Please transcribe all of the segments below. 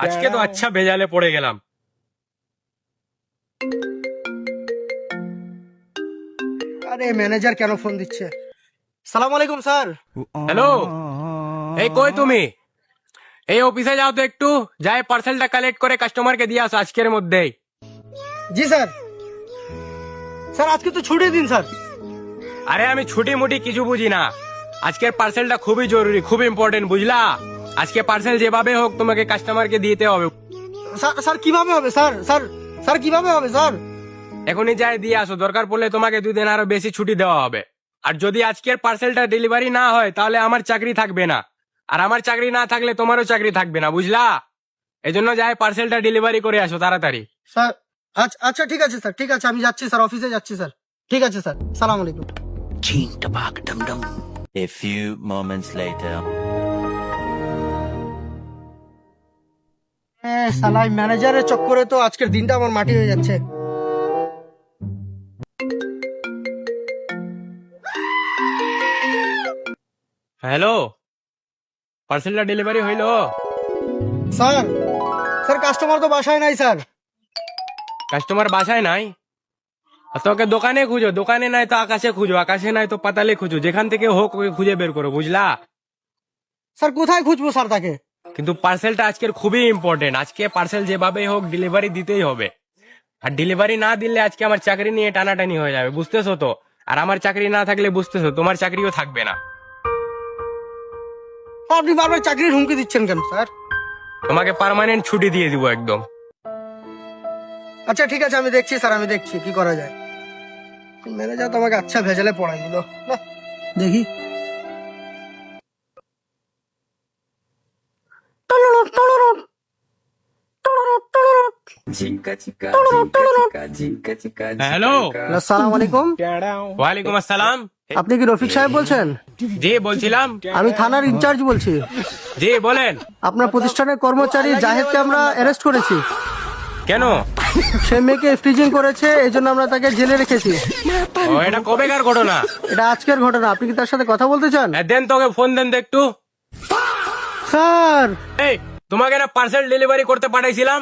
আজকে তো আচ্ছা ভেজালে পড়ে গেলাম। আরে ম্যানেজার কেন ফোন দিচ্ছে? সালাম আলাইকুম স্যার। হ্যালো, এই কই তুমি? এই অফিসে যাও তো একটু, যাই পার্সেলটা কালেক্ট করে কাস্টমারকে দিয়ে আসো আজকের মধ্যেই। জি স্যার। স্যার আজকে তো ছুটির দিন স্যার। আরে আমি ছুটি মুটি কিছু বুঝি না, আজকের পার্সেলটা খুবই জরুরি, খুব ইম্পর্টেন্ট, বুঝলা? আজকে পার্সেল যেভাবে হোক তোমাকে কাস্টমারকে দিতে হবে। স্যার স্যার কিভাবে হবে স্যার? স্যার স্যার কিভাবে হবে স্যার? এখনই যাই দিয়ে আসো, দরকার পড়লে তোমাকে 2 দিন আরো বেশি ছুটি দেওয়া হবে। আর যদি আজকের পার্সেলটা ডেলিভারি না হয় তাহলে আমার চাকরি থাকবে না, আর আমার চাকরি না থাকলে তোমারও চাকরি থাকবে না, বুঝলা? এজন্য যাই পার্সেলটা ডেলিভারি করে আসো তাড়াতাড়ি। স্যার আচ্ছা আচ্ছা ঠিক আছে স্যার, ঠিক আছে আমি যাচ্ছি স্যার, অফিসে যাচ্ছি স্যার। ঠিক আছে স্যার, সালাম আলাইকুম। A few moments later. হ্যাঁ সালাই ম্যানেজারের চক্করে তো আজকের দিনটা আমার মাটি হয়ে যাচ্ছে। হ্যালো, পার্সেলটা ডেলিভারি হইলো? স্যার স্যার কাস্টমার তো বাসায় নাই স্যার। কাস্টমার বাসায় নাই? তোকে দোকানে খুঁজো, দোকানে নাই তো আকাশে খুঁজো, আকাশে নাই তো পাতালে খুঁজো, যেখান থেকে হোক ওকে খুঁজে বের করো, বুঝলা? স্যার কোথায় খুঁজবো স্যার তাকে? কিন্তু পার্সেলটা আজকের খুবই ইম্পর্টেন্ট, আজকে পার্সেল যেভাবে হোক ডেলিভারি দিতেই হবে। আর ডেলিভারি না দিলে আজকে আমার চাকরি নিয়ে টানাটানি হয়ে যাবে, বুঝতেছো তো? আর আমার চাকরি না থাকলে বুঝতেছো তোমার চাকরিও থাকবে না। আপনি বারবার চাকরির হুমকি দিচ্ছেন কেন স্যার? তোমাকে পার্মানেন্ট ছুটি দিয়ে দিব একদম। আচ্ছা ঠিক আছে আমি দেখছি স্যার, আমি দেখছি কি করা যায়। ম্যানেজার তো আমাকে আচ্ছা ভেজালে পড়াই দিল না, দেখি। হ্যালো, আসসালামু আলাইকুম। ওয়ালাইকুম আসসালাম। আপনি কি রফিক সাহেব বলছেন? জি বলছিলাম। আমি থানার ইনচার্জ বলছি। জি বলেন। আপনার প্রতিষ্ঠানের কর্মচারী জাহেদকে আমরা অ্যারেস্ট করেছি। কেন? সে মেয়েকে ফ্রিজিং করেছে, এই জন্য আমরা তাকে জেলে রেখেছি। ও, এটা কবেকার ঘটনা? এটা আজকের ঘটনা। আপনি কি তার সাথে কথা বলতে চান? দেন তোকে ফোন দেন তো একটু। স্যার এই, তোমাকে না পার্সেল ডেলিভারি করতে পাঠাইছিলাম,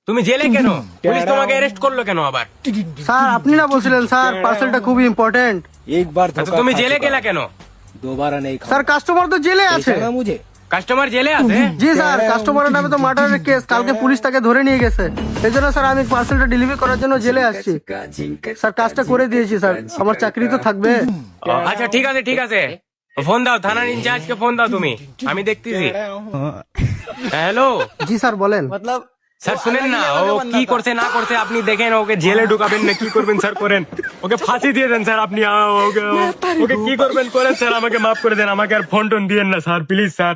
তুমি জেলে কেন? পুলিশ তোমাকে অ্যারেস্ট করলো কেন আবার? স্যার আপনি না বলছিলেন স্যার পার্সেলটা খুবই ইম্পর্টেন্ট? एक बार আচ্ছা, তুমি জেলে গেলা কেন? दोबारा नहीं खाओ স্যার কাস্টমার তো জেলে আছে। ना मुझे কাস্টমার জেলে আছে? জি স্যার, কাস্টমারের নামে তো মার্ডারের কেস, কালকে পুলিশ তাকে ধরে নিয়ে গেছে। এই জন্য স্যার আমি পার্সেলটা ডেলিভারি করার জন্য জেলে আসছি। স্যার কাজটা করে দিয়েছি স্যার, আমার চাকরি তো থাকবে। আচ্ছা ঠিক আছে ঠিক আছে, ফোন দাও, থানার ইনচার্জকে ফোন দাও তুমি, আমি দেখতেছি। হ্যালো জি স্যার বলেন। স্যার, শুনেন না, ও কি করছে না করছে আপনি দেখেন, ওকে জেলে ঢুকাবেন না কি করবেন স্যার করেন, ওকে ফাঁসি দিয়ে দেন স্যার আপনি, ওকে ওকে কি করবেন করেন স্যার, আমাকে মাফ করে দেন, আমাকে আর ফোন টোন দিয়েন না স্যার, প্লিজ স্যার।